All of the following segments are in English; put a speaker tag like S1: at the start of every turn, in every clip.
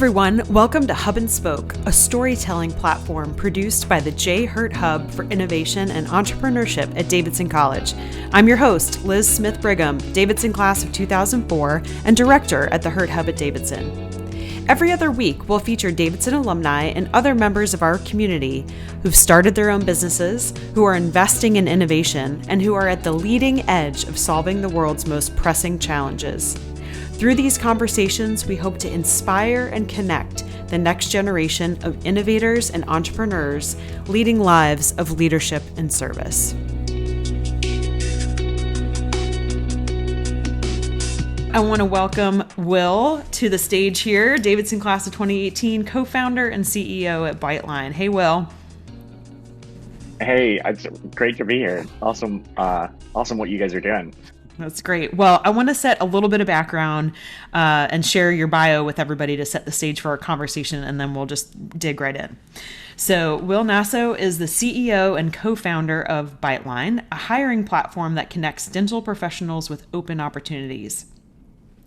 S1: everyone, welcome to Hub and Spoke, a storytelling platform produced by the J. Hurt Hub for Innovation and Entrepreneurship at Davidson College. I'm your host, Liz Smith Brigham, Davidson class of 2004 and director at the Hurt Hub at Davidson. Every other week, we'll feature Davidson alumni and other members of our community who've started their own businesses, who are investing in innovation, and who are at the leading edge of solving the world's most pressing challenges. Through these conversations, we hope to inspire and connect the next generation of innovators and entrepreneurs leading lives of leadership and service. I want to welcome Will to the stage here, Davidson class of 2018, co-founder and CEO at Biteline. Hey, Will.
S2: Hey, it's great to be here. Awesome what you guys are doing.
S1: That's great. Well, I want to set a little bit of background and share your bio with everybody to set the stage for our conversation, and then we'll just dig right in. So Will Naso is the CEO and co-founder of Biteline, a hiring platform that connects dental professionals with open opportunities.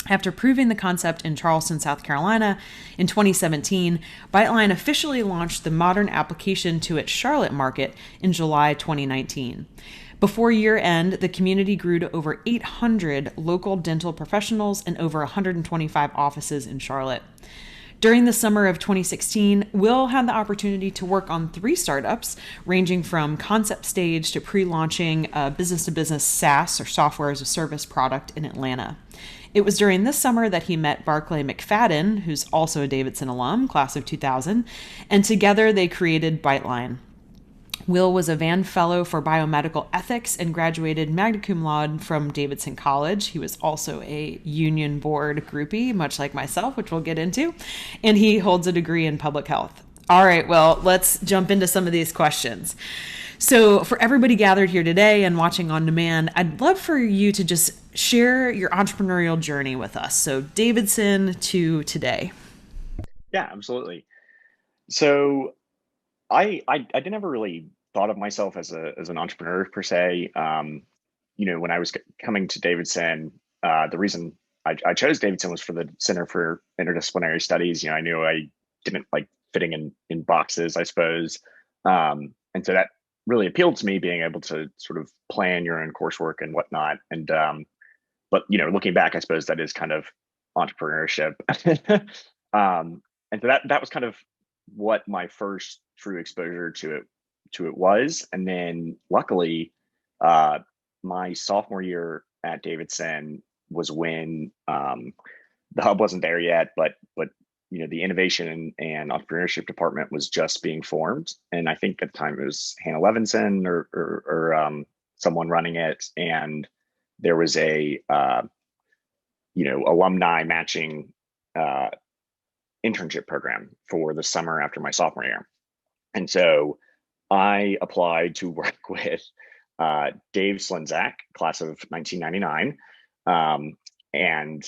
S1: After proving the concept in Charleston, South Carolina in 2017, Biteline officially launched the modern application to its Charlotte market in July 2019. Before year end, the community grew to over 800 local dental professionals and over 125 offices in Charlotte. During the summer of 2016, Will had the opportunity to work on 3 startups, ranging from concept stage to pre-launching a business-to-business SaaS or software as a service product in Atlanta. It was during this summer that he met Barclay McFadden, who's also a Davidson alum, class of 2000, and together they created Biteline. Will was a Vann Fellow for Biomedical Ethics and graduated magna cum laude from Davidson College. He was also a union board groupie, much like myself, which we'll get into, and he holds a degree in public health. All right, well, let's jump into some of these questions. So for everybody gathered here today and watching on demand, I'd love for you to just share your entrepreneurial journey with us. So Davidson to today.
S2: Yeah, absolutely. So I didn't ever really thought of myself as an entrepreneur per se. When I was coming to Davidson, the reason I chose Davidson was for the Center for Interdisciplinary Studies. I knew I didn't like fitting in boxes, I suppose, and so that really appealed to me, being able to sort of plan your own coursework and whatnot. And but looking back, I suppose that is kind of entrepreneurship. And so that was kind of what my first true exposure to it was. And then luckily, my sophomore year at Davidson was when the hub wasn't there yet, but the innovation and entrepreneurship department was just being formed. And I think at the time it was Hannah Levinson or someone running it. And there was a alumni matching internship program for the summer after my sophomore year. And so I applied to work with Dave Slinzak, class of 1999. And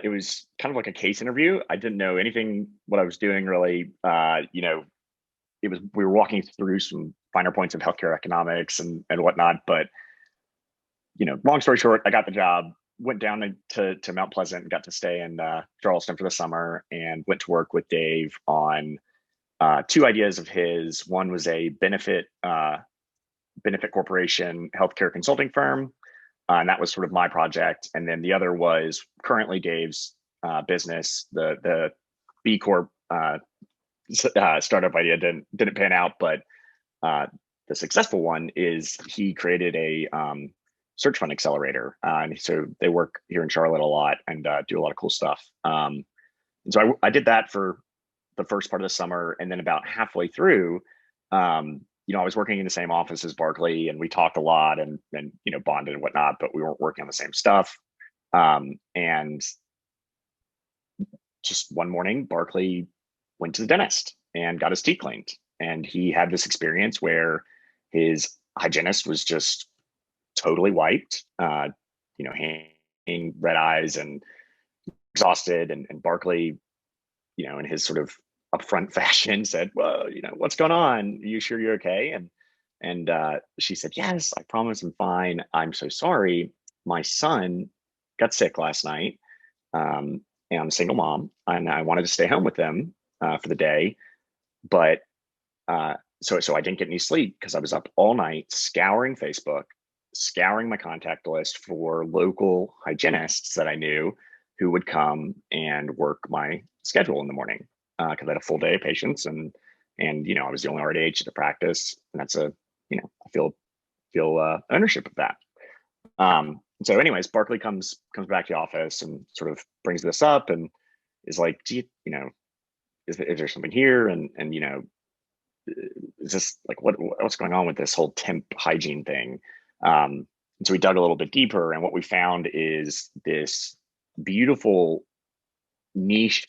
S2: it was kind of like a case interview. I didn't know anything what I was doing really. We were walking through some finer points of healthcare economics and whatnot. But, long story short, I got the job. Went down to Mount Pleasant and got to stay in Charleston for the summer, and went to work with Dave on 2 ideas of his. One was a benefit corporation healthcare consulting firm, and that was sort of my project. And then the other was currently Dave's business, the B Corp startup idea didn't pan out, but the successful one is he created a search fund accelerator. And so they work here in Charlotte a lot and do a lot of cool stuff. And so I did that for the first part of the summer. And then about halfway through, I was working in the same office as Barclay, and we talked a lot and bonded and whatnot, but we weren't working on the same stuff. And just one morning, Barclay went to the dentist and got his teeth cleaned. And he had this experience where his hygienist was just totally wiped, hanging red eyes and exhausted. And Barclay, in his sort of upfront fashion said, well, what's going on? Are you sure you're okay? And she said, yes, I promise I'm fine. I'm so sorry. My son got sick last night. and I'm a single mom, and I wanted to stay home with them for the day, but so I didn't get any sleep because I was up all night scouring Facebook, scouring my contact list for local hygienists that I knew who would come and work my schedule in the morning because I had a full day of patients, and I was the only RDH at the practice, and that's I feel ownership of that. So anyways, Barkley comes back to the office and sort of brings this up and is like, do is there something here? And is this like what's going on with this whole temp hygiene thing? So we dug a little bit deeper, and what we found is this beautiful niche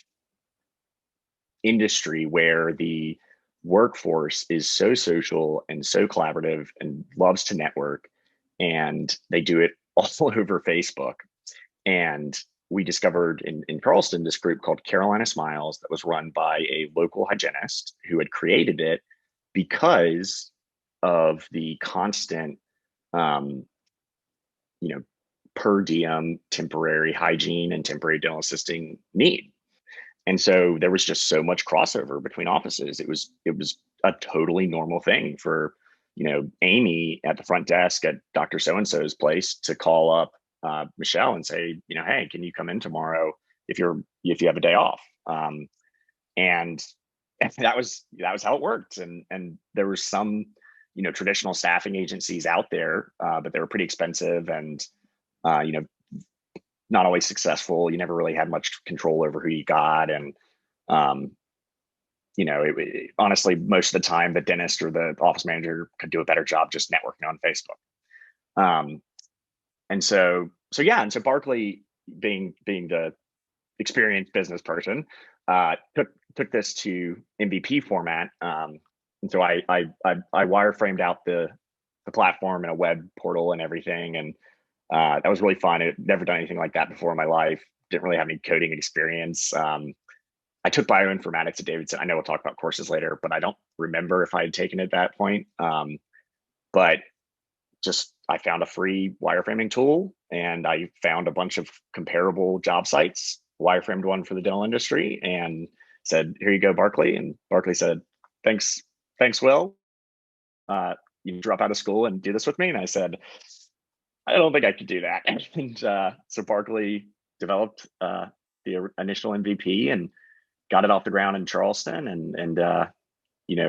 S2: industry where the workforce is so social and so collaborative and loves to network, and they do it all over Facebook. And we discovered in Charleston this group called Carolina Smiles that was run by a local hygienist who had created it because of the constant, um, you know, per diem temporary hygiene and temporary dental assisting need. And so there was just so much crossover between offices. It was a totally normal thing for Amy at the front desk at Dr. So and so's place to call up Michelle and say, hey, can you come in tomorrow if you have a day off? And that was how it worked. And there were some traditional staffing agencies out there, but they were pretty expensive and uh, you know not always successful. You never really had much control over who you got, and um, honestly, most of the time, the dentist or the office manager could do a better job just networking on Facebook. Um, and so Barkley, being the experienced business person, took this to MVP format, and so I wireframed out the platform and a web portal and everything, and that was really fun. I'd never done anything like that before in my life. Didn't really have any coding experience. I took bioinformatics at Davidson. I know we'll talk about courses later, but I don't remember if I had taken it at that point. But just I found a free wireframing tool, and I found a bunch of comparable job sites, wireframed one for the dental industry, and said, "Here you go, Barkley." And Barkley said, "Thanks, Will. You drop out of school and do this with me." And I said, "I don't think I could do that." And so Barkley developed the initial MVP and got it off the ground in Charleston, and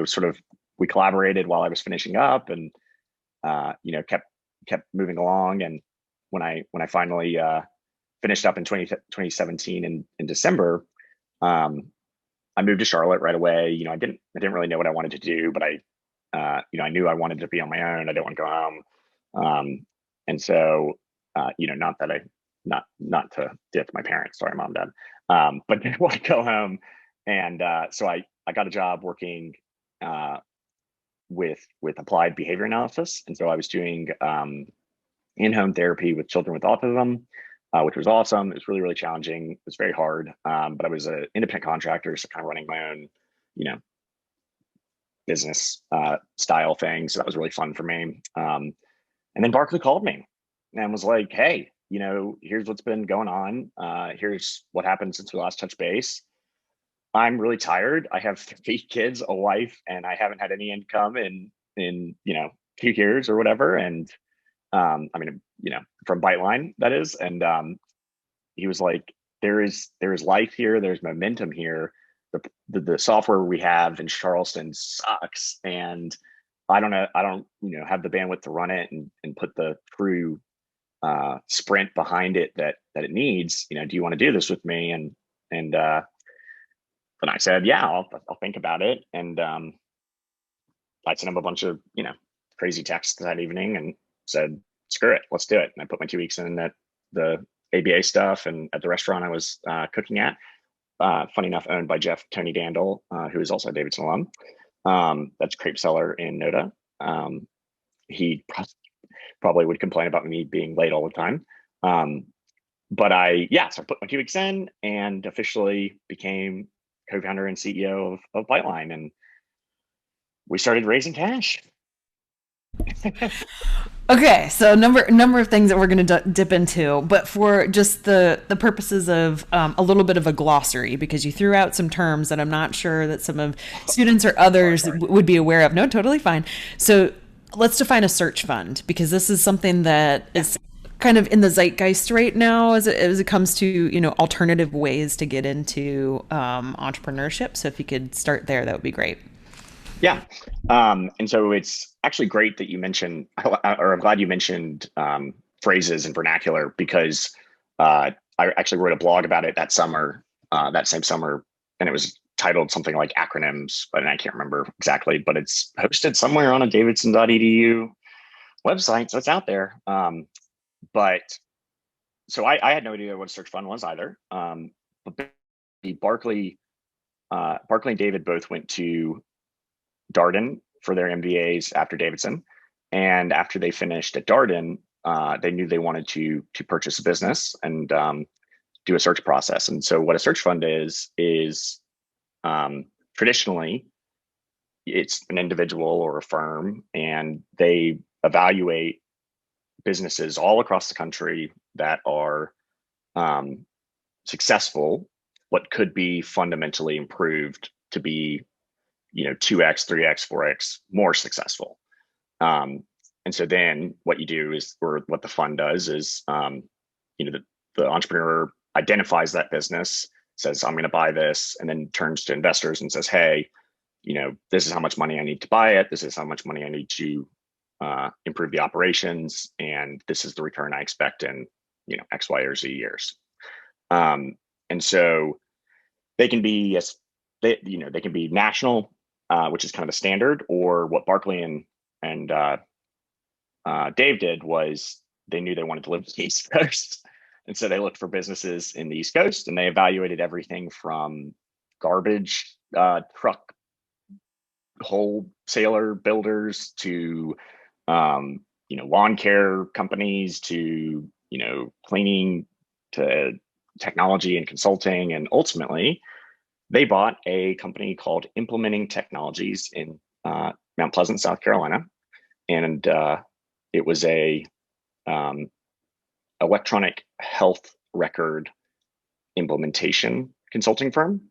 S2: sort of we collaborated while I was finishing up, and kept moving along. And when I finally finished up in 2017 in December, I moved to Charlotte right away. I didn't really know what I wanted to do, but I knew I wanted to be on my own. I didn't want to go home. And so, not to diss my parents, sorry, mom, dad, but didn't want to go home. And so I got a job working with applied behavior analysis. And so I was doing in-home therapy with children with autism, which was awesome. It was really, really challenging. It was very hard. But I was an independent contractor, so kind of running my own, business style thing. So that was really fun for me. And then Barkley called me and was like, "Hey, here's what's been going on. Here's what happened since we last touched base. I'm really tired. I have 3 kids, a wife, and I haven't had any income in 2 years or whatever." And I mean, from Biteline, that is. And he was like, "There is life here. There's momentum here. The software we have in Charleston sucks, and I don't have the bandwidth to run it and put the true sprint behind it that it needs. Do you want to do this with me?" And then I said, "Yeah, I'll think about it." And I sent him a bunch of crazy texts that evening and said, "Screw it, let's do it." And I put my 2 weeks in at the ABA stuff and at the restaurant I was cooking at. Funny enough, owned by Tony Dandel, who is also a Davidson alum. That's Crepe Cellar in Noda. He probably would complain about me being late all the time. But so I put my 2 weeks in and officially became co-founder and CEO of Biteline, and we started raising cash.
S1: Okay, so number of things that we're going to dip into, but for just the purposes of a little bit of a glossary, because you threw out some terms that I'm not sure that some of students or others
S2: Sorry.
S1: would be aware of. No, totally fine. So let's define a search fund, because this is something that
S2: Yeah.
S1: is kind of in the zeitgeist right now as it comes to alternative ways to get into entrepreneurship. So if you could start there, that would be great.
S2: Yeah. And so it's actually great that you mentioned, or I'm glad you mentioned phrases and vernacular because I actually wrote a blog about it that summer, that same summer, and it was titled something like acronyms, but I can't remember exactly, but it's hosted somewhere on a davidson.edu website. So it's out there. But so I had no idea what a search fund was either. But Barkley, Barkley and David both went to Darden for their MBAs after Davidson. And after they finished at Darden, they knew they wanted to purchase a business and do a search process. And so, what a search fund is traditionally it's an individual or a firm, and they evaluate businesses all across the country that are um, successful, what could be fundamentally improved to be 2x 3x 4x more successful. And so then what you do is, or what the fund does is, the entrepreneur identifies that business, says I'm going to buy this, and then turns to investors and says, hey, this is how much money I need to buy it, this is how much money I need to improve the operations, and this is the return I expect in x y or z years. And so they can be they can be national, which is kind of a standard, or what Barkley and Dave did was they knew they wanted to live in the East Coast. And so they looked for businesses in the East Coast, and they evaluated everything from garbage truck wholesaler builders to lawn care companies to cleaning to technology and consulting. And ultimately they bought a company called Implementing Technologies in Mount Pleasant, South Carolina, and it was a um, electronic health record implementation consulting firm.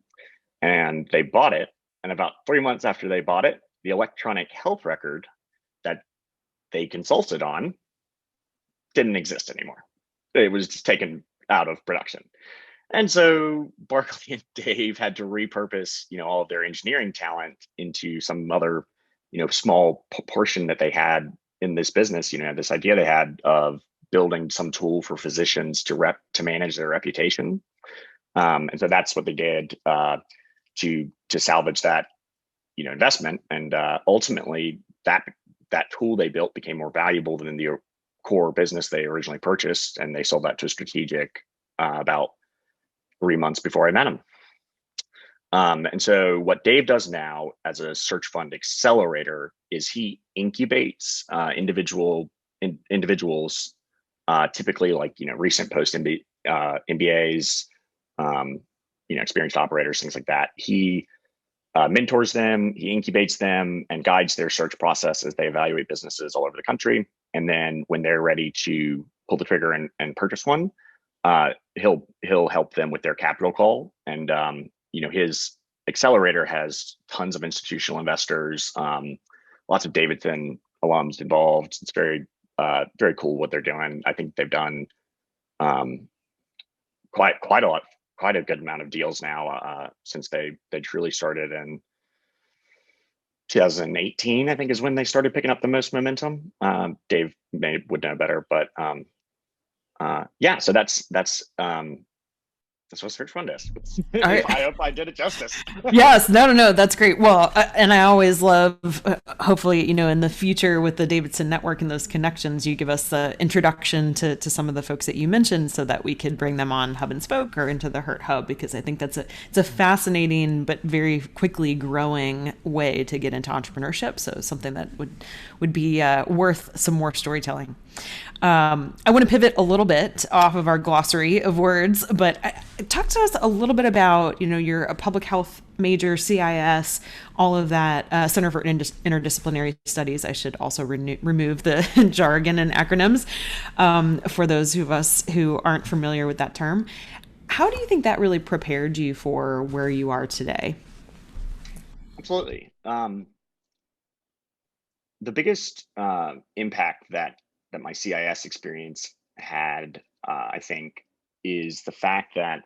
S2: And they bought it, and about 3 months after they bought it, the electronic health record that they consulted on didn't exist anymore. It was just taken out of production. And so Barkley and Dave had to repurpose, all of their engineering talent into some other, small portion that they had in this business. This idea they had of building some tool for physicians to manage their reputation. And so that's what they did to salvage that, investment. And ultimately, that tool they built became more valuable than the core business they originally purchased, and they sold that to a strategic about 3 months before I met him. And so what Dave does now as a search fund accelerator is he incubates individuals, typically like recent post MBAs, experienced operators, things like that. He mentors them, he incubates them, and guides their search process as they evaluate businesses all over the country. And then when they're ready to pull the trigger and purchase one, he'll help them with their capital call. And his accelerator has tons of institutional investors, lots of Davidson alums involved. It's very cool what they're doing. I think they've done quite a lot, quite a good amount of deals now since they truly started in 2018. I think is when they started picking up the most momentum. Dave would know better, but yeah, so that's what search fund is.
S1: All right.
S2: I hope I did it justice.
S1: Yes, no, that's great. Well, and I always love, hopefully, in the future with the Davidson Network and those connections, you give us the introduction to some of the folks that you mentioned so that we could bring them on Hub and Spoke or into the Hurt Hub, because I think it's a fascinating but very quickly growing way to get into entrepreneurship. So something that would be worth some more storytelling. I want to pivot a little bit off of our glossary of words, but talk to us a little bit about, you're a public health major, CIS, all of that, Center for Interdisciplinary Studies. I should also remove the jargon and acronyms for those of us who aren't familiar with that term. How do you think that really prepared you for where you are today?
S2: Absolutely. The biggest impact that my CIS experience had, I think, is the fact that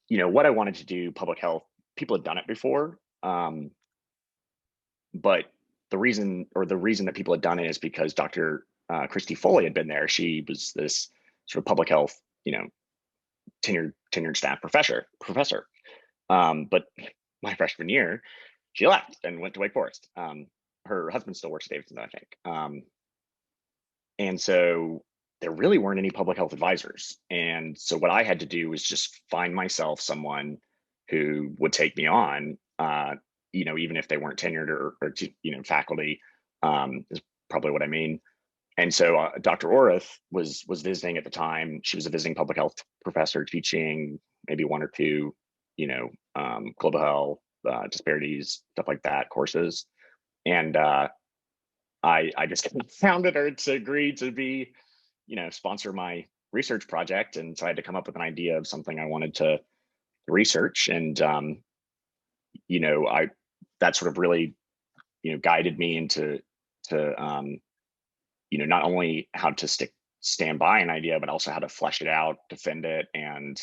S2: what I wanted to do, public health, people had done it before, but the reason that people had done it is because Dr. Christy Foley had been there. She was this sort of public health, tenured staff professor. But my freshman year, she left and went to Wake Forest. Her husband still works at Davidson, I think. And so there really weren't any public health advisors. And so what I had to do was just find myself someone who would take me on, even if they weren't tenured or faculty, is probably what I mean. And so Dr. Orith was visiting at the time. She was a visiting public health professor teaching maybe one or two, global health, disparities, stuff like that courses. And I just founded her to agree to be, sponsor my research project. And so I had to come up with an idea of something I wanted to research. And, I that sort of really, guided me into not only how to stand by an idea, but also how to flesh it out, defend it, and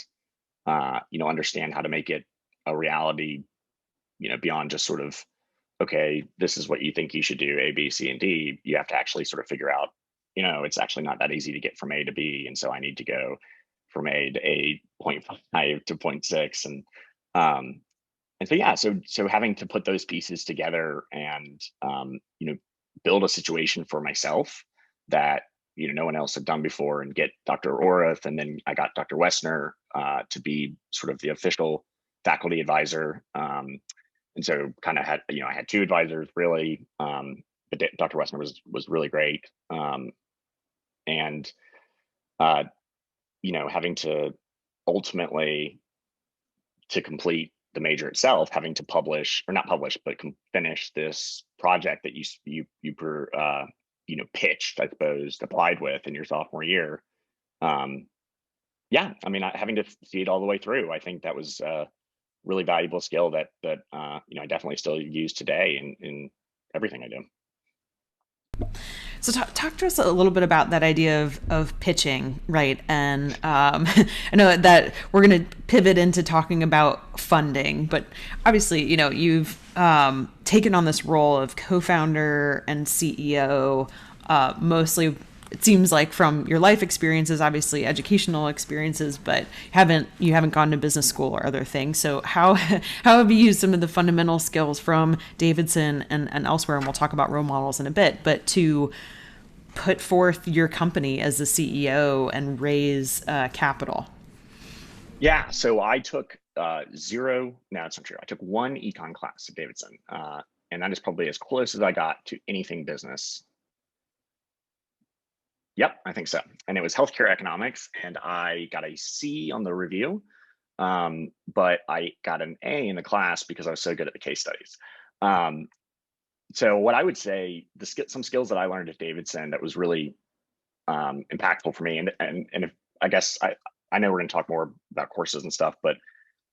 S2: understand how to make it a reality, beyond just sort of, okay, this is what you think you should do, A, B, C, and D. You have to actually sort of figure out, it's actually not that easy to get from A to B. And so I need to go from A to A 0.5 to 0.6. And so, yeah, so having to put those pieces together and, build a situation for myself that, no one else had done before, and get Dr. Orith. And then I got Dr. Wessner to be sort of the official faculty advisor. And so kind of I had two advisors really, but Dr. Wessner was really great. And, having to ultimately, to complete the major itself, having to publish, or not publish, but finish this project that you pitched, I suppose, applied with in your sophomore year. Yeah, I mean, having to see it all the way through, I think that was really valuable skill that I definitely still use today in everything I do.
S1: So talk to us a little bit about that idea of pitching, right? And I know that we're going to pivot into talking about funding, but obviously, you've taken on this role of co-founder and CEO, mostly. It seems like from your life experiences, obviously educational experiences, but you haven't gone to business school or other things. So how have you used some of the fundamental skills from Davidson and elsewhere? And we'll talk about role models in a bit, but to put forth your company as the CEO and raise capital?
S2: Yeah, so I took zero. No, that's not true. I took one econ class at Davidson, and that is probably as close as I got to anything business. Yep, I think so. And it was healthcare economics, and I got a C on the review, but I got an A in the class because I was so good at the case studies. So what I would say, some skills that I learned at Davidson that was really impactful for me, and if, I guess I know we're going to talk more about courses and stuff, but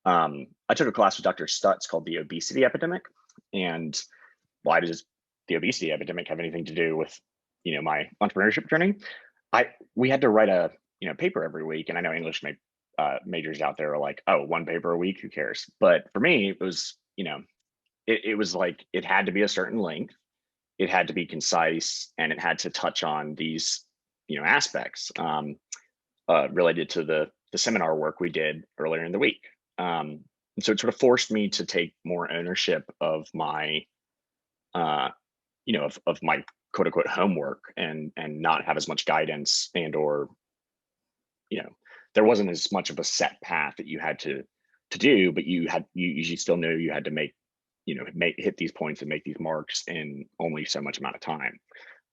S2: I took a class with Dr. Stutz called the obesity epidemic. And why does the obesity epidemic have anything to do with my entrepreneurship journey? We had to write a paper every week, and I know English majors out there are like, oh, one paper a week, who cares? But for me, it was it was like it had to be a certain length, it had to be concise, and it had to touch on these aspects related to the seminar work we did earlier in the week. And so it sort of forced me to take more ownership of my of my quote unquote homework, and not have as much guidance, or there wasn't as much of a set path that you had to do, but you usually still knew you had to hit these points and make these marks in only so much amount of time.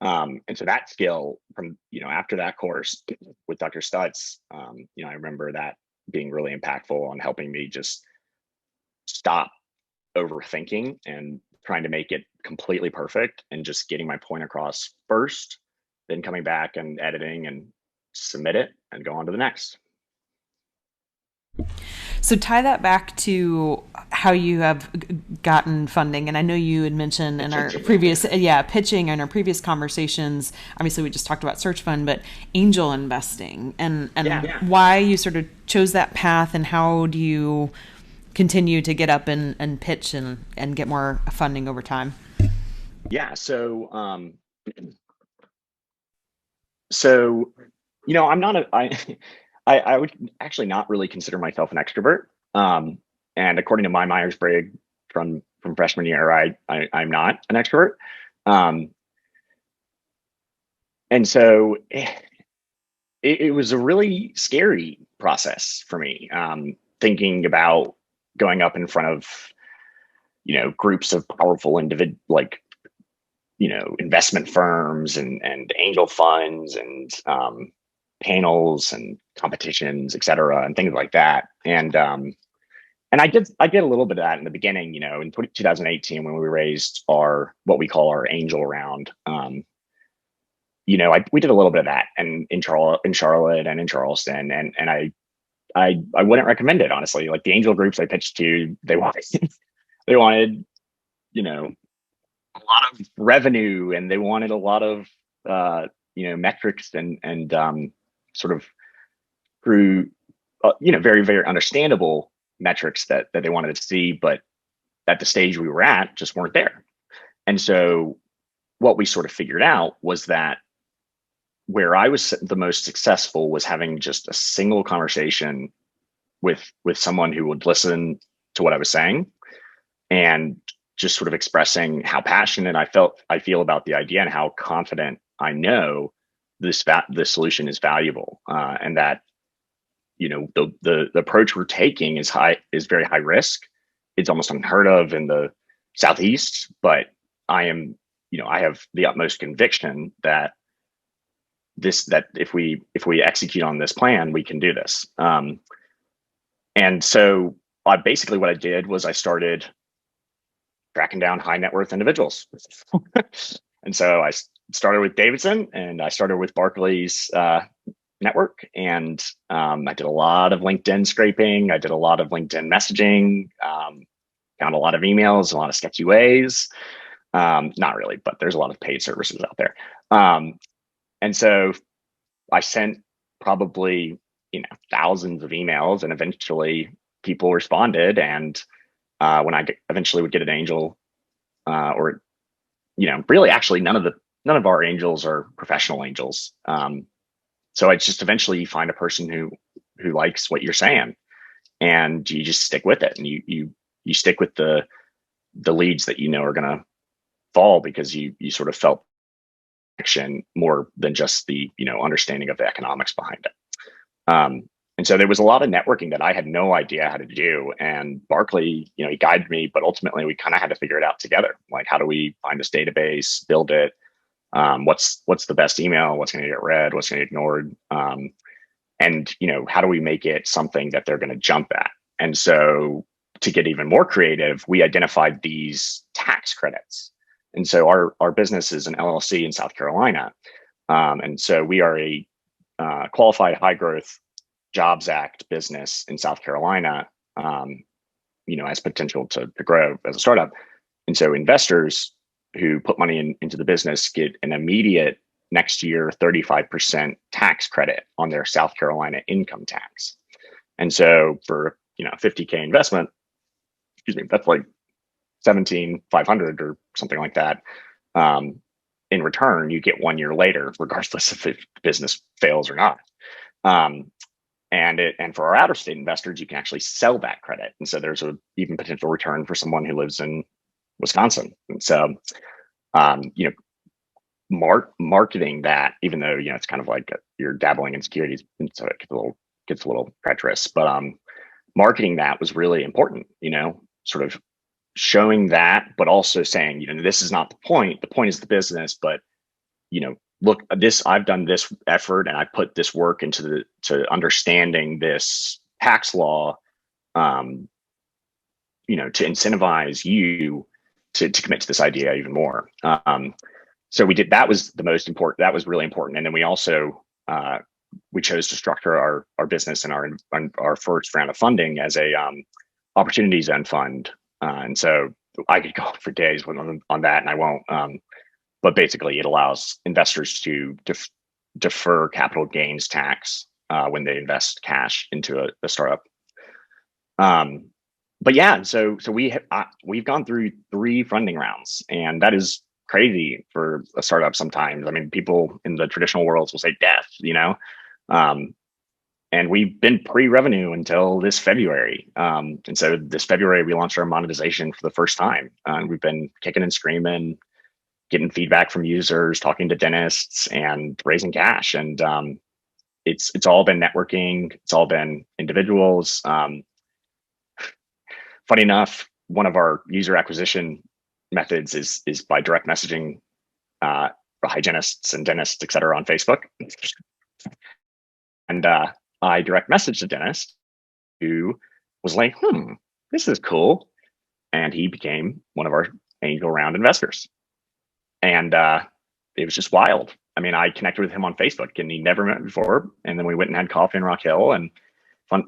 S2: And so that skill from after that course with Dr. Stutz, I remember that being really impactful on helping me just stop overthinking and trying to make it completely perfect and just getting my point across first, then coming back and editing and submit it and go on to the next.
S1: So tie that back to how you have gotten funding. And I know you had mentioned in our previous, pitching in our previous conversations, obviously we just talked about search fund, but angel investing and why you sort of chose that path and how do you continue to get up and pitch and get more funding over time?
S2: Yeah. So, I'm not I would actually not really consider myself an extrovert. And according to my Myers-Briggs from freshman year, I'm not an extrovert. Um, and so it was a really scary process for me, thinking about going up in front of, groups of powerful investment firms and angel funds and panels and competitions, et cetera, and things like that. And I did a little bit of that in the beginning, in 2018 when we raised what we call our angel round. We did a little bit of that and in Charlotte and in Charleston, and I wouldn't recommend it, honestly. Like the angel groups I pitched to, they wanted they wanted, a lot of revenue, and they wanted a lot of metrics and sort of through very, very understandable metrics that they wanted to see, but at the stage we were at just weren't there. And so what we sort of figured out was that where I was the most successful was having just a single conversation with someone who would listen to what I was saying and just sort of expressing how passionate I feel about the idea and how confident I know the solution is valuable, and that the approach we're taking is very high risk. It's almost unheard of in the Southeast, but I have the utmost conviction that if we execute on this plan, we can do this. And so basically what I did was I started tracking down high net worth individuals. And so I started with Davidson, and I started with Barclays network, and I did a lot of LinkedIn scraping. I did a lot of LinkedIn messaging, found a lot of emails, a lot of sketchy ways. Not really, but there's a lot of paid services out there. And so I sent probably thousands of emails, and eventually people responded. And when I eventually would get an angel, or really actually none of our angels are professional angels. So I just eventually find a person who likes what you're saying, and you just stick with it, and you stick with the leads that are going to fall because you sort of felt action more than just the understanding of the economics behind it. And so there was a lot of networking that I had no idea how to do, and Barkley, he guided me, but ultimately we kind of had to figure it out together. Like, how do we find this database, build it? What's the best email? What's going to get read? What's going to get ignored? And how do we make it something that they're going to jump at? And so to get even more creative, we identified these tax credits. And so our business is an LLC in South Carolina. And so we are a qualified high growth Jobs Act business in South Carolina, has potential to grow as a startup. And so investors who put money into the business get an immediate next year 35% tax credit on their South Carolina income tax. And so for $50K investment, that's like 17,500 or something like that. In return, you get 1 year later, regardless if the business fails or not. And for our out of state investors, you can actually sell that credit. And so there's a even potential return for someone who lives in Wisconsin. And so, marketing that, even though, it's kind of like you're dabbling in securities, and so it gets a little treacherous, but, marketing that was really important, sort of showing that, but also saying, this is not the point. The point is the business, but, look, I've done this effort and I put this work to understanding this tax law, to incentivize you to commit to this idea even more. So we did, that was the most important, that was really important. And then we also, we chose to structure our business and our first round of funding as a opportunity zone fund. And so I could go on for days on that, and I won't. But basically, it allows investors to defer capital gains tax when they invest cash into a startup. But yeah, so we've gone through 3 funding rounds, and that is crazy for a startup sometimes. I mean, people in the traditional worlds will say death, and we've been pre-revenue until this February. And so this February, we launched our monetization for the first time. And we've been kicking and screaming, getting feedback from users, talking to dentists, and raising cash. And it's all been networking. It's all been individuals. Funny enough, one of our user acquisition methods is by direct messaging hygienists and dentists, et cetera, on Facebook. And I direct messaged a dentist who was like, this is cool. And he became one of our angel round investors. And it was just wild. I mean, I connected with him on Facebook, and he never met before. And then we went and had coffee in Rock Hill. And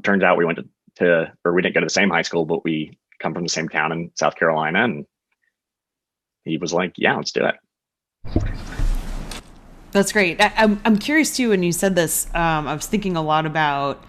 S2: turns out we went or we didn't go to the same high school, but we come from the same town in South Carolina. And he was like, yeah, let's do it.
S1: That's great. I'm curious too. When you said this, I was thinking a lot about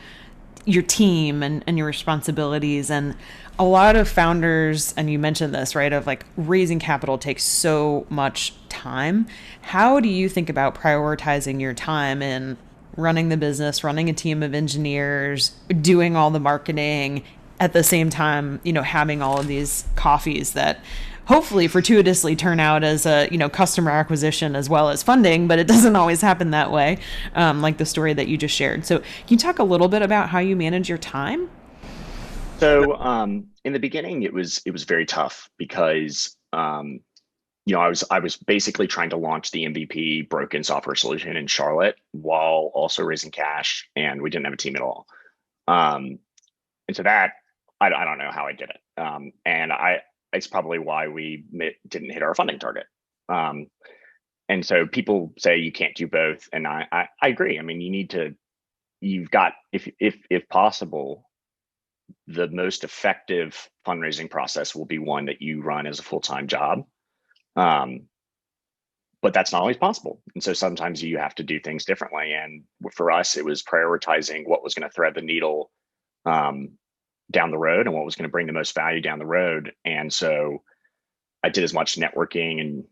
S1: your team and your responsibilities, and a lot of founders, and you mentioned this, right, of like raising capital takes so much time. How do you think about prioritizing your time in running the business, running a team of engineers, doing all the marketing, at the same time, having all of these coffees that hopefully fortuitously turn out as a customer acquisition as well as funding, but it doesn't always happen that way, like the story that you just shared. So can you talk a little bit about how you manage your time?
S2: So in the beginning, it was very tough because I was basically trying to launch the MVP broken software solution in Charlotte while also raising cash, and we didn't have a team at all. And so that I don't know how I did it, and it's probably why we didn't hit our funding target. And so people say you can't do both, and I agree. I mean, you've got, if possible, the most effective fundraising process will be one that you run as a full-time job. But that's not always possible. And so sometimes you have to do things differently. And for us, it was prioritizing what was going to thread the needle down the road and what was going to bring the most value down the road. And so I did as much networking and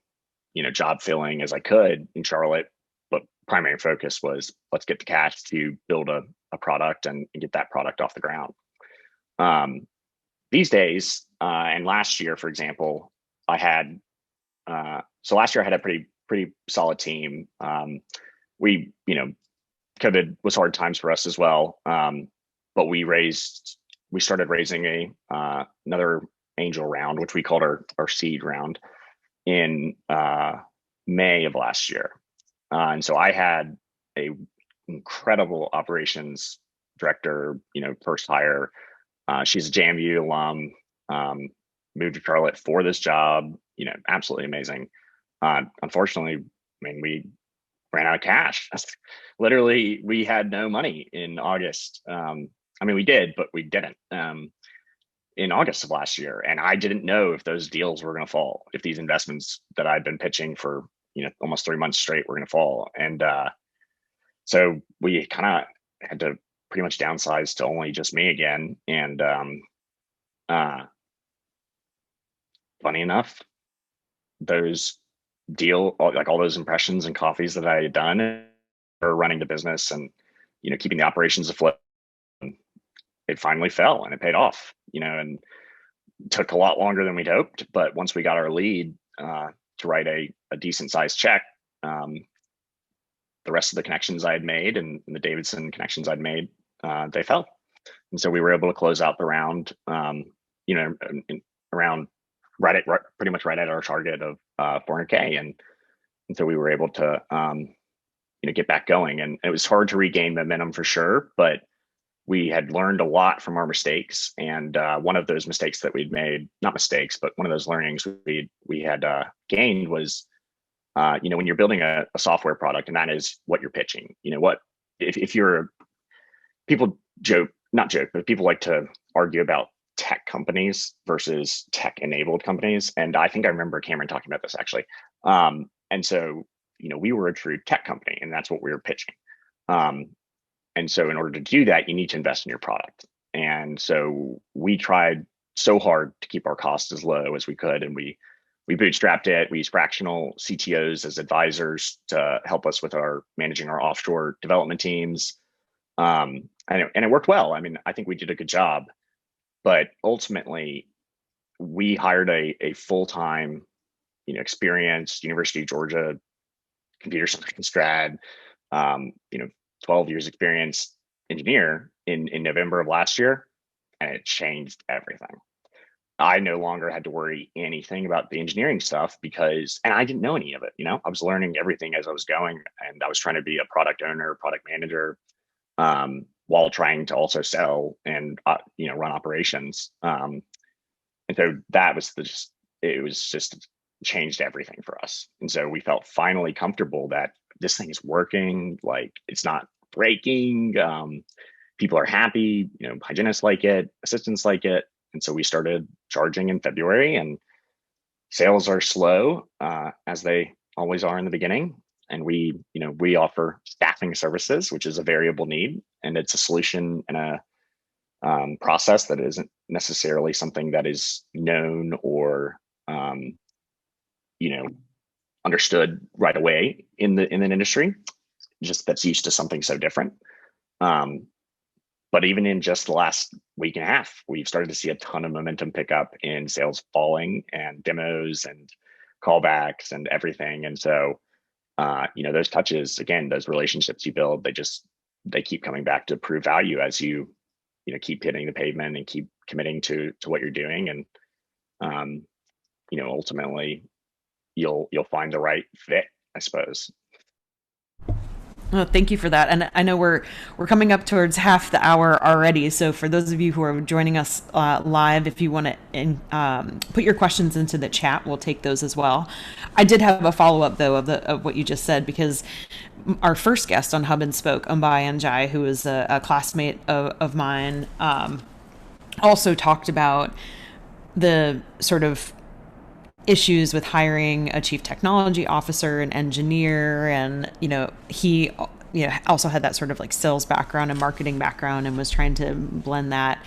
S2: job filling as I could in Charlotte, but primary focus was let's get the cash to build a product and get that product off the ground. These days, and last year, for example, I had last year I had a pretty solid team. We COVID was hard times for us as well, but we started raising another angel round, which we called our seed round, in May of last year. And so I had a incredible operations director, first hire. She's a JMU alum, moved to Charlotte for this job, absolutely amazing. Unfortunately, I mean, we ran out of cash. Literally, we had no money in August. I mean, we did, but we didn't in August of last year. And I didn't know if those deals were going to fall, if these investments that I'd been pitching for, almost 3 months straight were going to fall. And so we kind of had to pretty much downsize to only just me again. And funny enough, those all those impressions and coffees that I had done for running the business and, keeping the operations afloat, it finally fell and it paid off, and took a lot longer than we'd hoped. But once we got our lead to write a decent sized check, the rest of the connections I had made and the Davidson connections I'd made, they fell. And so we were able to close out the round, around pretty much right at our target of 400K. And so we were able to, get back going. And it was hard to regain momentum for sure, but we had learned a lot from our mistakes, and one of those mistakes that we'd made, not mistakes, but one of those learnings we had gained was, when you're building a software product, and that is what you're pitching. What if you're people joke, not joke, but people like to argue about tech companies versus tech enabled companies. And I think I remember Cameron talking about this actually. And so, we were a true tech company, and that's what we were pitching. Um, and so in order to do that, you need to invest in your product. And so we tried so hard to keep our costs as low as we could. And we bootstrapped it. We used fractional CTOs as advisors to help us with our managing our offshore development teams. And it worked well. I mean, I think we did a good job, but ultimately we hired a full-time, experienced University of Georgia computer science grad, 12 years experience engineer in November of last year, and it changed everything. I no longer had to worry anything about the engineering stuff and I didn't know any of it. I was learning everything as I was going, and I was trying to be a product owner, product manager, while trying to also sell and run operations. And so that was it was just changed everything for us. And so we felt finally comfortable that this thing is working, like it's not breaking. People are happy, hygienists like it, assistants like it. And so we started charging in February, and sales are slow, as they always are in the beginning. And we offer staffing services, which is a variable need, and it's a solution and a process that isn't necessarily something that is known or understood right away in an industry, just that's used to something so different. But even in just the last week and a half, we've started to see a ton of momentum pick up in sales falling and demos and callbacks and everything. And so, those touches, again, those relationships you build, they keep coming back to prove value as you keep hitting the pavement and keep committing to what you're doing. And, ultimately you'll find the right fit, I suppose.
S1: Well, thank you for that. And I know we're coming up towards half the hour already. So for those of you who are joining us live, if you want to put your questions into the chat, we'll take those as well. I did have a follow up though of what you just said, because our first guest on Hub and Spoke, Umbai Anjai, who is a classmate of mine, also talked about the sort of issues with hiring a chief technology officer, an engineer, and he also had that sort of like sales background and marketing background and was trying to blend that.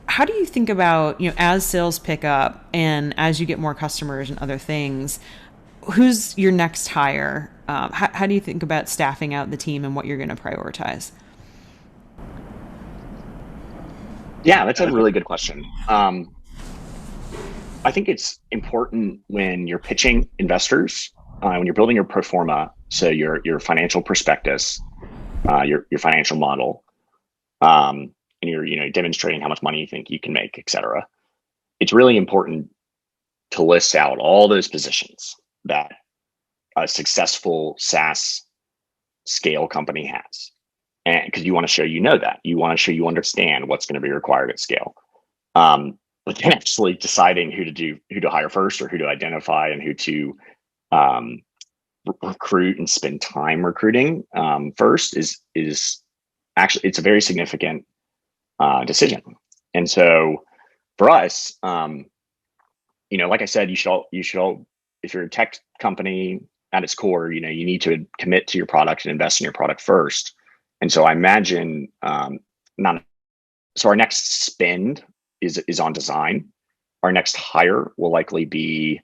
S1: How do you think about, as sales pick up and as you get more customers and other things, who's your next hire? How do you think about staffing out the team and what you're going to prioritize?
S2: Yeah, that's a really good question. I think it's important when you're pitching investors, when you're building your pro forma, so your financial prospectus, your financial model, and you're demonstrating how much money you think you can make, et cetera. It's really important to list out all those positions that a successful SaaS scale company has, and because you want to show that you want to show you understand what's going to be required at scale. But then actually deciding who to hire first, or who to identify, and who to recruit and spend time recruiting first is actually, it's a very significant decision. And so for us, like I said, you should all, if you're a tech company at its core, you need to commit to your product and invest in your product first. And so I imagine so our next spend is on design. Our next hire will likely be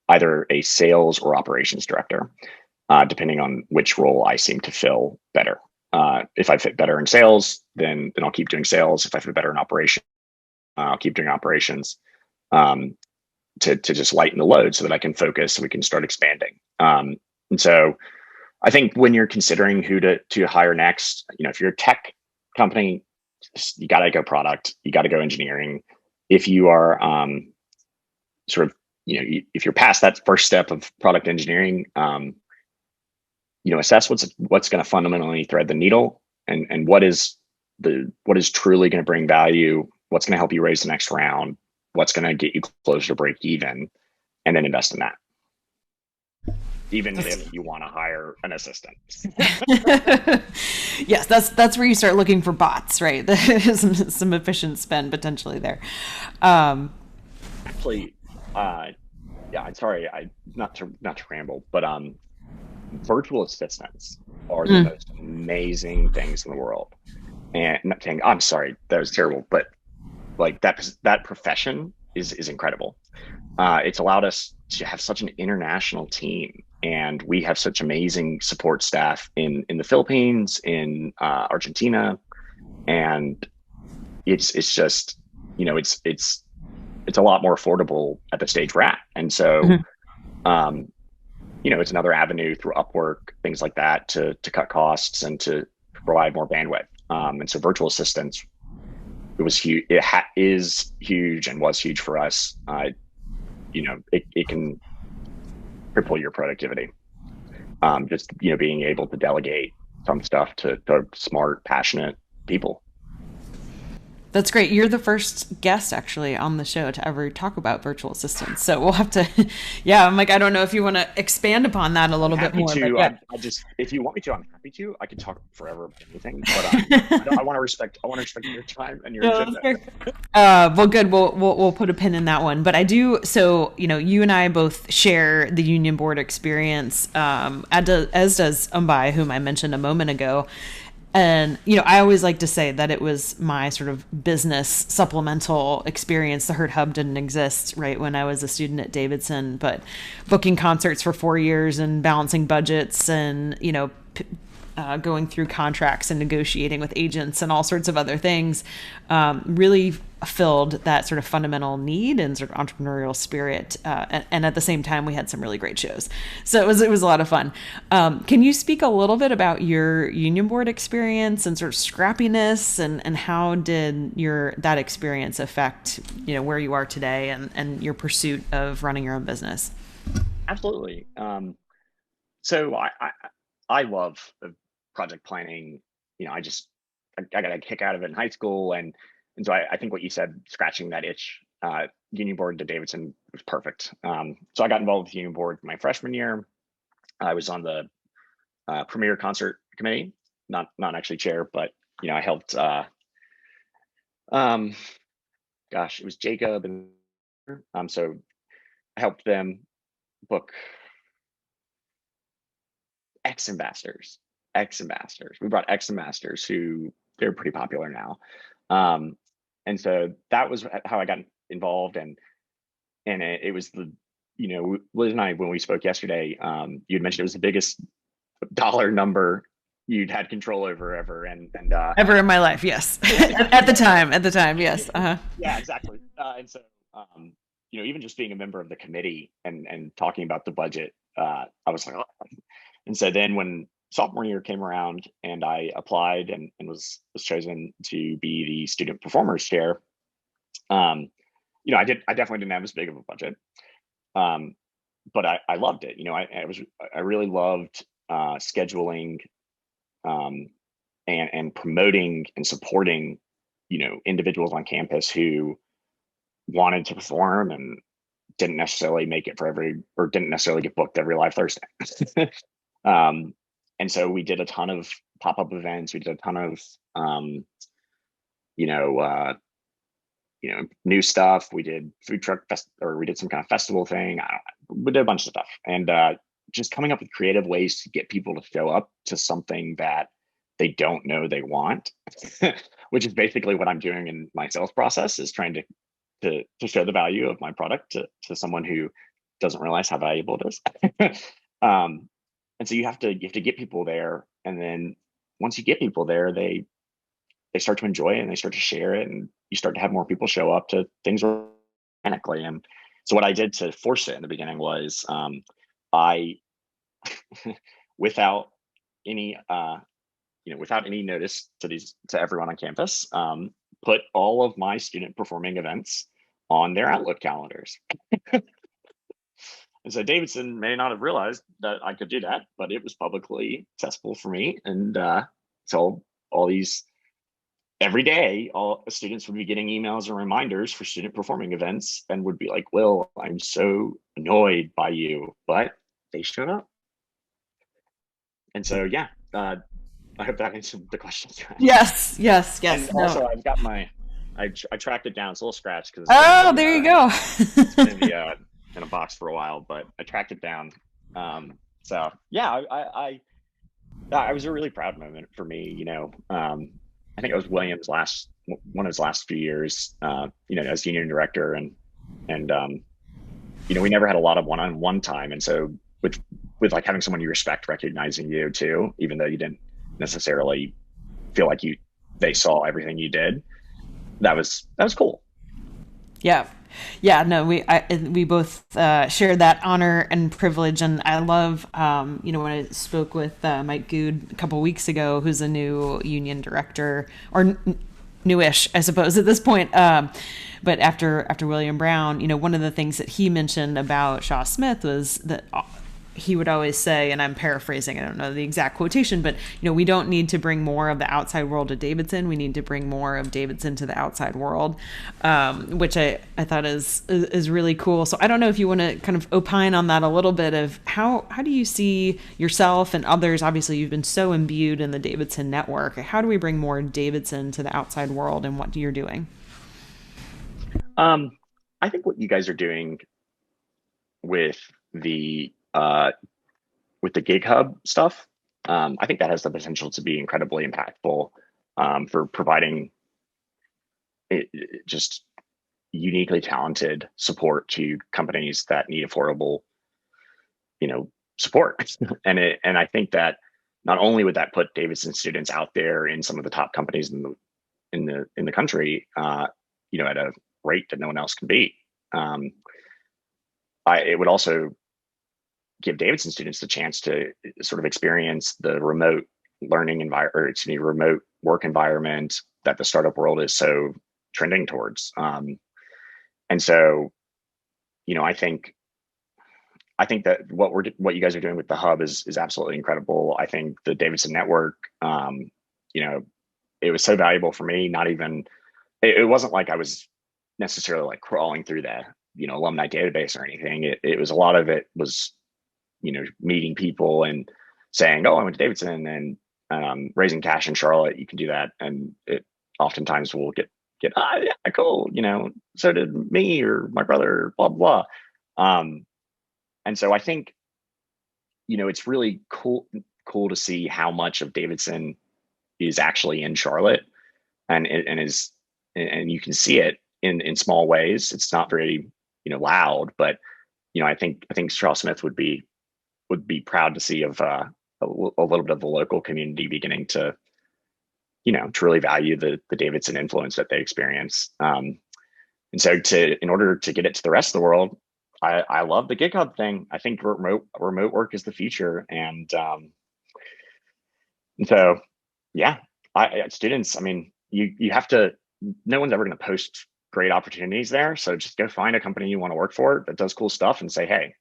S2: either a sales or operations director, depending on which role I seem to fill better. If I fit better in sales, then I'll keep doing sales. If I fit better in operations, I'll keep doing operations, to just lighten the load so that I can focus and we can start expanding. And so I think when you're considering who to hire next, if you're a tech company, you got to go product, you got to go engineering. If you are if you're past that first step of product engineering, assess what's going to fundamentally thread the needle, and what is truly going to bring value, what's going to help you raise the next round, what's going to get you closer to break even, and then invest in that, even if you want to hire an assistant.
S1: Yes, that's where you start looking for bots, right? Some efficient spend potentially there.
S2: Actually, yeah, I'm sorry, I not to ramble, but virtual assistants are the
S1: Mm,
S2: most amazing things in the world. And not saying I'm sorry, that was terrible, but like that profession is incredible. It's allowed us to have such an international team, and we have such amazing support staff in the Philippines, in Argentina, and it's just it's a lot more affordable at the stage we're at, and so
S1: mhm.
S2: um, it's another avenue through Upwork, things like that, to cut costs and to provide more bandwidth. And so virtual assistants, it was huge. Is huge and was huge for us. It can triple your productivity. Just being able to delegate some stuff to smart, passionate people.
S1: That's great. You're the first guest actually on the show to ever talk about virtual assistants. So we'll have to, yeah, I'm like, I don't know if you want to expand upon that a
S2: I'm
S1: little bit
S2: happy
S1: more, but
S2: to.
S1: yeah.
S2: I just, if you want me to, I'm happy to. I could talk forever about anything, but I want to respect. I want to respect your time and your
S1: No, that's
S2: agenda.
S1: fair. Well, good. We'll put a pin in that one. But I do. So you and I both share the union board experience, as does Umbai, whom I mentioned a moment ago. And I always like to say that it was my sort of business supplemental experience. The Hurt Hub didn't exist right when I was a student at Davidson, but booking concerts for 4 years and balancing budgets and going through contracts and negotiating with agents and all sorts of other things, really filled that sort of fundamental need and sort of entrepreneurial spirit. And at the same time, we had some really great shows. So it was a lot of fun. Can you speak a little bit about your union board experience and sort of scrappiness, and how did that experience affect where you are today and your pursuit of running your own business?
S2: Absolutely. So I love project planning. I got a kick out of it in high school, and so I think what you said, scratching that itch, union board to Davidson was perfect. So I got involved with union board my freshman year. I was on the premier concert committee, not actually chair, but I helped. Um, Gosh, it was Jacob, and so I helped them book X ambassadors. X ambassadors. We brought X ambassadors who they're pretty popular now. Um, and so that was how I got involved, and it was Liz and I, when we spoke yesterday, you had mentioned it was the biggest dollar number you'd had control over ever, and
S1: Ever in my life, yes. At the time, yes.
S2: yeah, exactly. And so even just being a member of the committee and talking about the budget, I was like, oh. And so then when sophomore year came around and I applied and was chosen to be the student performers chair, I definitely didn't have as big of a budget. Um, but I loved it. I really loved scheduling, um, and promoting and supporting, individuals on campus who wanted to perform and didn't necessarily make it or didn't necessarily get booked every live Thursday. um, and so we did a ton of pop-up events. We did a ton of, you know, uh, new stuff. We did food truck or we did some kind of festival thing. We did a bunch of stuff, and just coming up with creative ways to get people to show up to something that they don't know they want, which is basically what I'm doing in my sales process, is trying to show the value of my product to someone who doesn't realize how valuable it is. um, and so you have to get people there, and then once you get people there, they start to enjoy it and they start to share it, and you start to have more people show up to things organically. And so what I did to force it in the beginning was, I without any without any notice to everyone on campus, put all of my student performing events on their Outlook calendars. And so Davidson may not have realized that I could do that, but it was publicly accessible for me. And so all these every day, all students would be getting emails and reminders for student performing events and would be like, Will, I'm so annoyed by you, but they showed up. And so, yeah, I hope that answered the question.
S1: Yes, yes,
S2: And
S1: yes. No.
S2: also, I've got I tracked it down. It's a little scratched because
S1: Oh, there you go.
S2: it's been in a box for a while, but I tracked it down. So yeah, I was a really proud moment for me. I think it was William's one of his last few years, as union director, and we never had a lot of one-on-one time, and so with like having someone you respect recognizing you too, even though you didn't necessarily feel like they saw everything you did, that was cool.
S1: Yeah. Yeah, no, we both share that honor and privilege, and I love, when I spoke with Mike Good a couple weeks ago, who's a new union director, or newish, I suppose, at this point. But after William Brown, one of the things that he mentioned about Shaw Smith was that he would always say, and I'm paraphrasing, I don't know the exact quotation, but we don't need to bring more of the outside world to Davidson. We need to bring more of Davidson to the outside world, which I thought is really cool. So I don't know if you want to kind of opine on that a little bit of how do you see yourself and others? Obviously, you've been so imbued in the Davidson network. How do we bring more Davidson to the outside world, and what you're doing?
S2: I think what you guys are doing with the uh, with the Gig Hub stuff, I think that has the potential to be incredibly impactful for providing just uniquely talented support to companies that need affordable, support. And I think that not only would that put Davidson students out there in some of the top companies in the country, at a rate that no one else can beat. It would also give Davidson students the chance to sort of experience the remote learning environment, or excuse me, remote work environment that the startup world is so trending towards. And so, I think that what you guys are doing with the hub is absolutely incredible. I think the Davidson network, it was so valuable for me. Not even it wasn't like I was necessarily like crawling through the alumni database or anything. It was, a lot of it was meeting people and saying, oh, I went to Davidson, and raising cash in Charlotte. You can do that, and it oftentimes will get yeah, cool. So did me or my brother. Blah blah. And so I think it's really cool to see how much of Davidson is actually in Charlotte, and you can see it in small ways. It's not very loud, but I think Charles Smith would be proud to see of a little bit of the local community beginning to truly value the Davidson influence that they experience. And so in order to get it to the rest of the world, I love the Gig Hub thing. I think remote work is the future, and so yeah, students. I mean, you have to. No one's ever going to post great opportunities there, so just go find a company you want to work for that does cool stuff, and say, hey,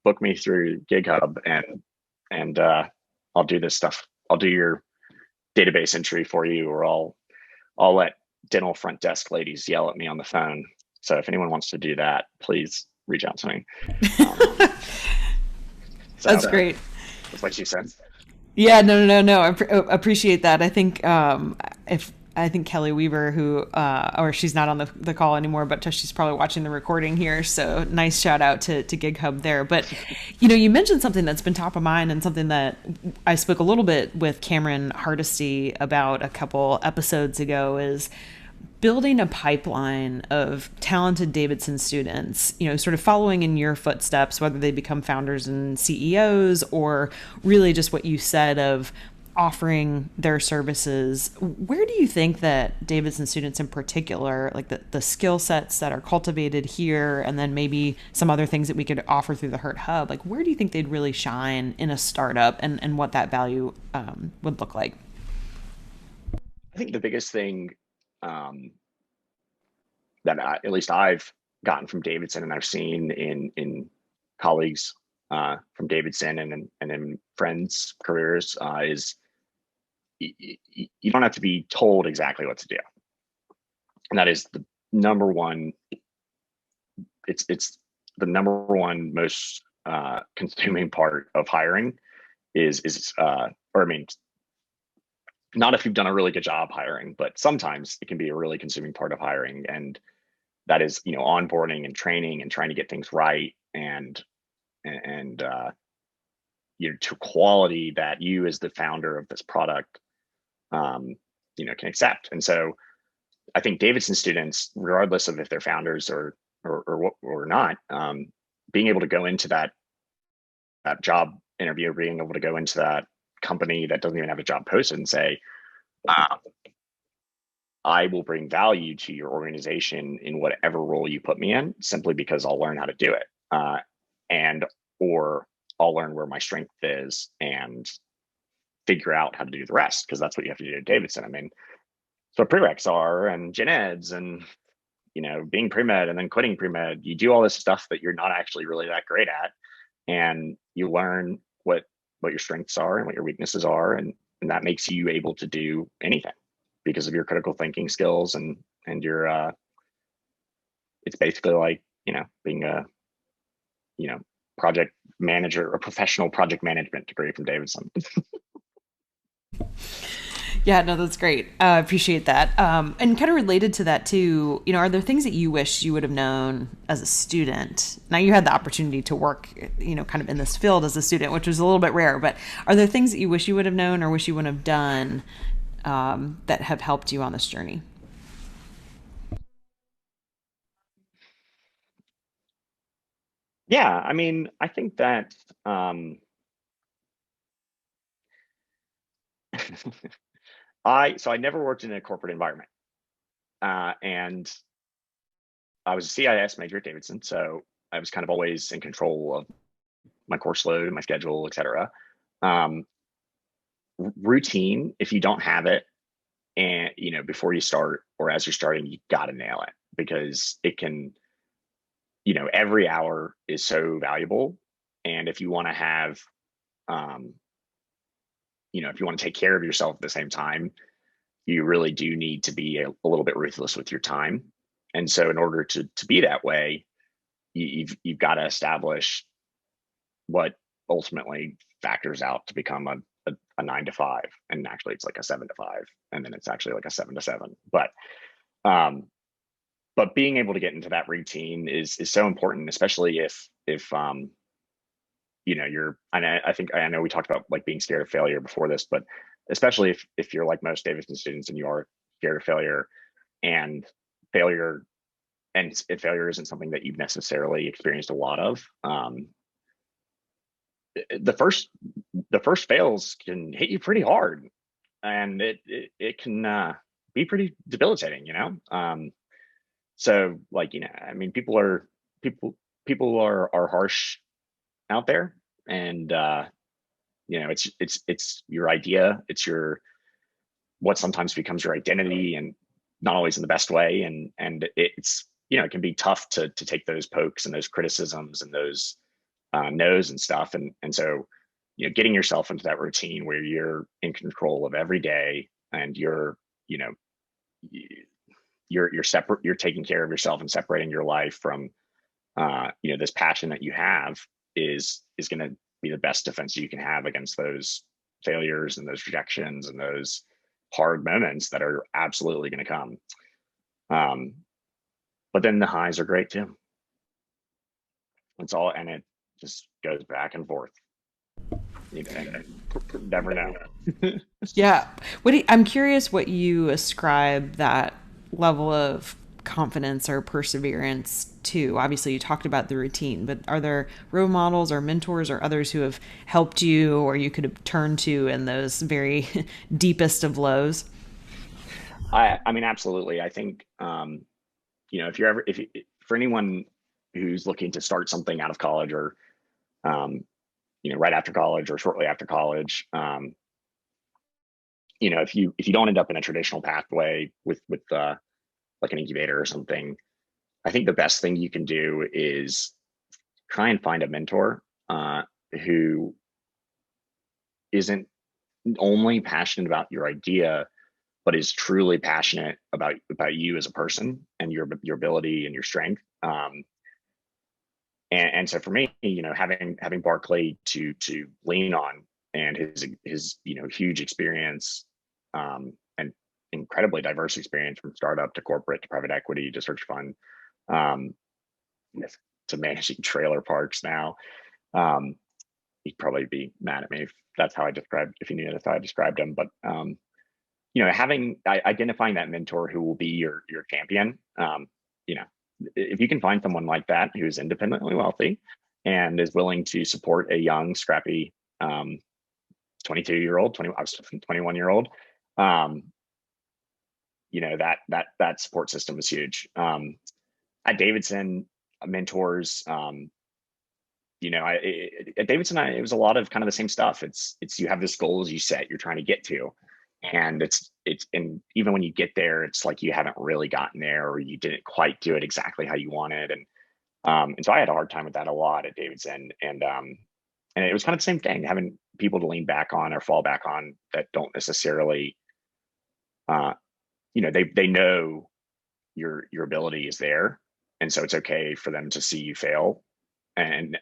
S2: book me through Gig Hub, and I'll do this stuff. I'll do your database entry for you, or I'll let dental front desk ladies yell at me on the phone. So if anyone wants to do that, please reach out to me.
S1: That's great.
S2: That's what she said.
S1: Yeah, no. I appreciate that. I think I think Kelly Weaver, who or she's not on the call anymore, but she's probably watching the recording here. So nice shout out to Gig Hub there. But you mentioned something that's been top of mind, and something that I spoke a little bit with Cameron Hardesty about a couple episodes ago, is building a pipeline of talented Davidson students, sort of following in your footsteps, whether they become founders and CEOs, or really just what you said of offering their services. Where do you think that Davidson students in particular, like the skill sets that are cultivated here, and then maybe some other things that we could offer through the Hurt Hub, like where do you think they'd really shine in a startup, and what that value would look like?
S2: I think the biggest thing that at least I've gotten from Davidson, and I've seen in colleagues from Davidson and in friends' careers is you don't have to be told exactly what to do, and that is the number one. It's the number one most consuming part of hiring or I mean, not if you've done a really good job hiring, but sometimes it can be a really consuming part of hiring, and that is onboarding and training and trying to get things right and to quality that you as the founder of this product can accept. And so I think Davidson students, regardless of if they're founders or not, being able to go into that job interview, being able to go into that company that doesn't even have a job posted and say, I will bring value to your organization in whatever role you put me in, simply because I'll learn how to do it, or I'll learn where my strength is and figure out how to do the rest, because that's what you have to do at Davidson. I mean, so prereqs are, and gen eds, and being pre-med and then quitting pre-med. You do all this stuff that you're not actually really that great at, and you learn what your strengths are and what your weaknesses are, and that makes you able to do anything because of your critical thinking skills and your it's basically like being a project manager, a professional project management degree from Davidson.
S1: Yeah, no, that's great. I appreciate that. And kind of related to that too, are there things that you wish you would have known as a student? Now you had the opportunity to work, kind of in this field as a student, which was a little bit rare, but are there things that you wish you would have known or wish you would have done that have helped you on this journey?
S2: Yeah, I mean, I think that I never worked in a corporate environment, and I was a CIS major at Davidson, so I was kind of always in control of my course load, my schedule, et cetera. Routine, if you don't have it, and before you start or as you're starting, you got to nail it, because it can, every hour is so valuable, and if you want to have, if you want to take care of yourself at the same time, you really do need to be a little bit ruthless with your time. And so in order to be that way, you've got to establish what ultimately factors out to become a 9 to 5. And actually it's like a 7 to 5. And then it's actually like a 7 to 7. But being able to get into that routine is so important, especially if you're, and I know we talked about like being scared of failure before this, but especially if you're like most Davidson students and you are scared of failure, and failure if failure isn't something that you've necessarily experienced a lot of, the first fails can hit you pretty hard, and it can be pretty debilitating, so like, I mean, people are harsh out there, and it's your idea, it's what sometimes becomes your identity, and not always in the best way, and it's it can be tough to take those pokes and those criticisms and those no's and stuff, and so getting yourself into that routine where you're in control of every day, and you're separate, you're taking care of yourself and separating your life from this passion that you have is going to be the best defense you can have against those failures and those rejections and those hard moments that are absolutely going to come. But then the highs are great too. It's all, and it just goes back and forth. Never know.
S1: Yeah. I'm curious what you ascribe that level of confidence or perseverance to. Obviously, you talked about the routine, but are there role models or mentors or others who have helped you or you could have turned to in those very deepest of lows?
S2: I mean, absolutely. I think, for anyone who's looking to start something out of college, or, right after college or shortly after college, if you don't end up in a traditional pathway with like an incubator or something, I think the best thing you can do is try and find a mentor who isn't only passionate about your idea, but is truly passionate about you as a person and your ability and your strength. And so for me, having Barclay to lean on, and his huge experience, and incredibly diverse experience from startup to corporate to private equity to search fund, um, to managing trailer parks now. Um, he'd probably be mad at me if he knew that's how I described him. But identifying that mentor who will be your champion. You know, if you can find someone like that who's independently wealthy and is willing to support a young, scrappy 22-year-old, I was 21-year-old, that support system is huge. At Davidson, mentors, at Davidson, it was a lot of kind of the same stuff. It's you have this goals you set, you're trying to get to, and and even when you get there, it's like you haven't really gotten there, or you didn't quite do it exactly how you wanted, and so I had a hard time with that a lot at Davidson, and it was kind of the same thing, having people to lean back on or fall back on that don't necessarily, they know your ability is there, and so it's okay for them to see you fail, and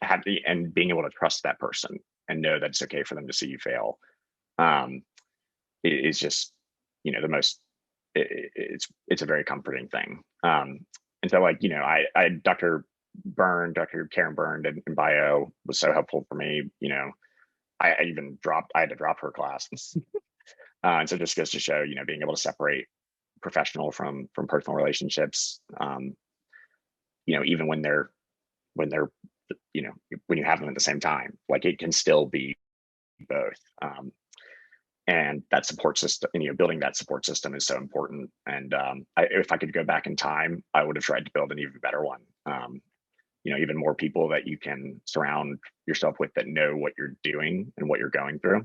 S2: being able to trust that person and know that it's okay for them to see you fail, is just the most. It's a very comforting thing. And so I Dr. Karen Byrne in bio was so helpful for me. I had to drop her class. And so it just goes to show, being able to separate professional from personal relationships, even when they're when you have them at the same time, like it can still be both. And that support system, building that support system is so important. And if I could go back in time, I would have tried to build an even better one. Even more people that you can surround yourself with that know what you're doing and what you're going through.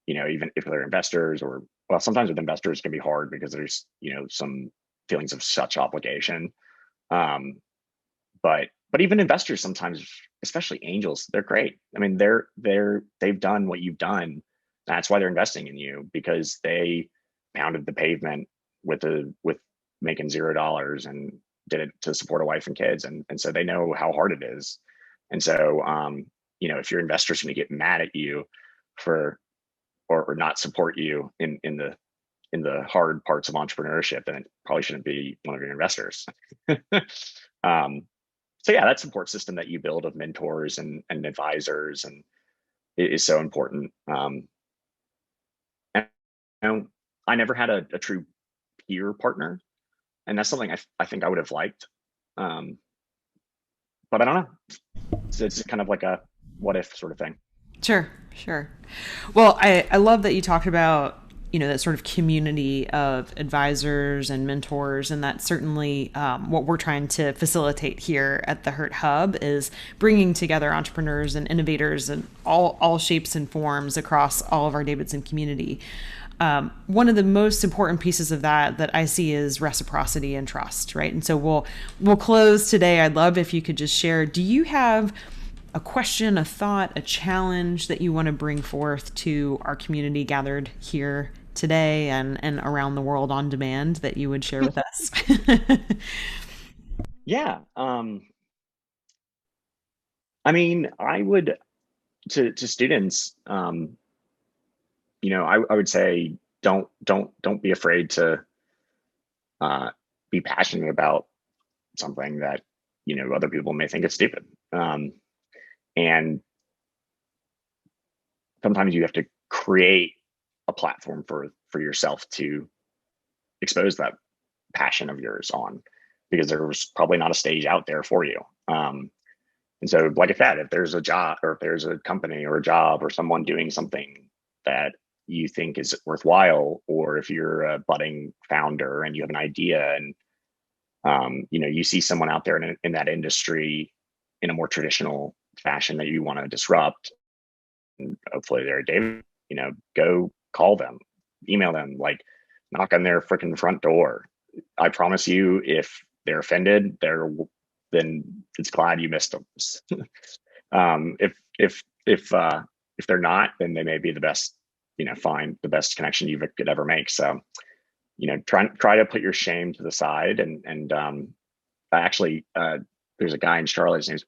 S2: Even if they're investors, or well, sometimes with investors it can be hard because there's some feelings of such obligation. But even investors sometimes, especially angels, they're great. I mean, they've done what you've done. That's why they're investing in you, because they pounded the pavement with making $0 and did it to support a wife and kids, and so they know how hard it is. And so if your investor's going to get mad at you for or not support you in the hard parts of entrepreneurship, then it probably shouldn't be one of your investors. So yeah, that support system that you build of mentors and advisors and is so important. And I never had a true peer partner, and that's something I think I would have liked. But I don't know. It's kind of like a what if sort of thing.
S1: Sure. Well, I love that you talked about, that sort of community of advisors and mentors. And that's certainly what we're trying to facilitate here at the Hurt Hub, is bringing together entrepreneurs and innovators and all shapes and forms across all of our Davidson community. One of the most important pieces of that I see is reciprocity and trust, right? And so we'll close today. I'd love if you could just share, do you have a question, a thought, a challenge that you want to bring forth to our community gathered here today and around the world on demand that you would share with us?
S2: Yeah. I mean, I would, to students, I would say, don't be afraid to be passionate about something that, other people may think is stupid. And sometimes you have to create a platform for yourself to expose that passion of yours on, because there was probably not a stage out there for you. And so, like I said, if there's a job, or if there's a company or a job or someone doing something that you think is worthwhile, or if you're a budding founder and you have an idea and you see someone out there in that industry in a more traditional fashion that you want to disrupt, and hopefully they're David, go call them, email them, like knock on their freaking front door. I promise you, if they're offended, then it's glad you missed them. If they're not, then they may be the best, find the best connection you could ever make. So, try to put your shame to the side. And actually, there's a guy in Charlotte, his name's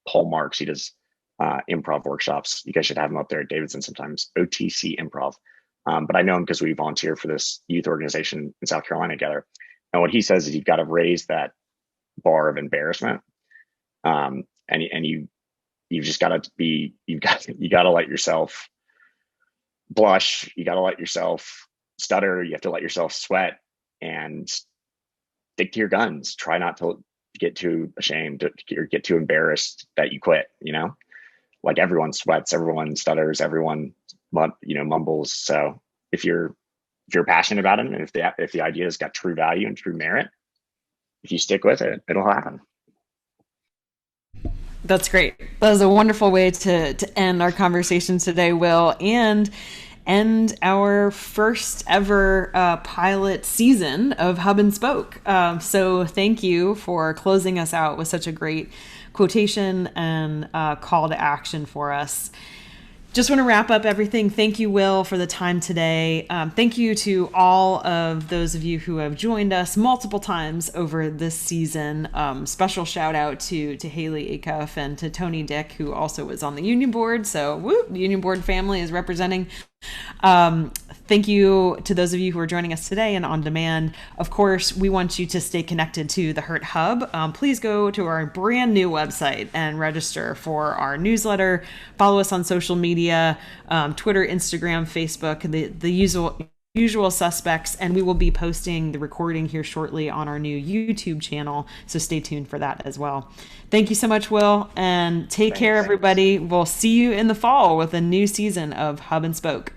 S2: Paul Marks. He does improv workshops. You guys should have him up there at Davidson sometimes. OTC Improv. But I know him because we volunteer for this youth organization in South Carolina together. And what he says is you've got to raise that bar of embarrassment, and you've just got to be you got to let yourself blush. You got to let yourself stutter. You have to let yourself sweat and stick to your guns. Try not to get too ashamed or get too embarrassed that you quit. Like everyone sweats, everyone stutters, everyone mumbles. So if you're passionate about it, and if the idea has got true value and true merit, if you stick with it, it'll happen.
S1: That's great. That was a wonderful way to end our conversation today, Will, and end our first ever pilot season of Hub and Spoke. So thank you for closing us out with such a great quotation and call to action for us. Just want to wrap up everything. Thank you, Will, for the time today. Thank you to all of those of you who have joined us multiple times over this season. Special shout out to Haley Acuff and to Tony Dick, who also was on the union board. So, the union board family is representing. Thank you to those of you who are joining us today and on demand. Of course, we want you to stay connected to the Hurt Hub. Please go to our brand new website and register for our newsletter. Follow us on social media, Twitter, Instagram, Facebook, the usual suspects, and we will be posting the recording here shortly on our new YouTube channel, so stay tuned for that as well. Thank you so much, Will, and take care, everybody. We'll see you in the fall with a new season of Hub and Spoke.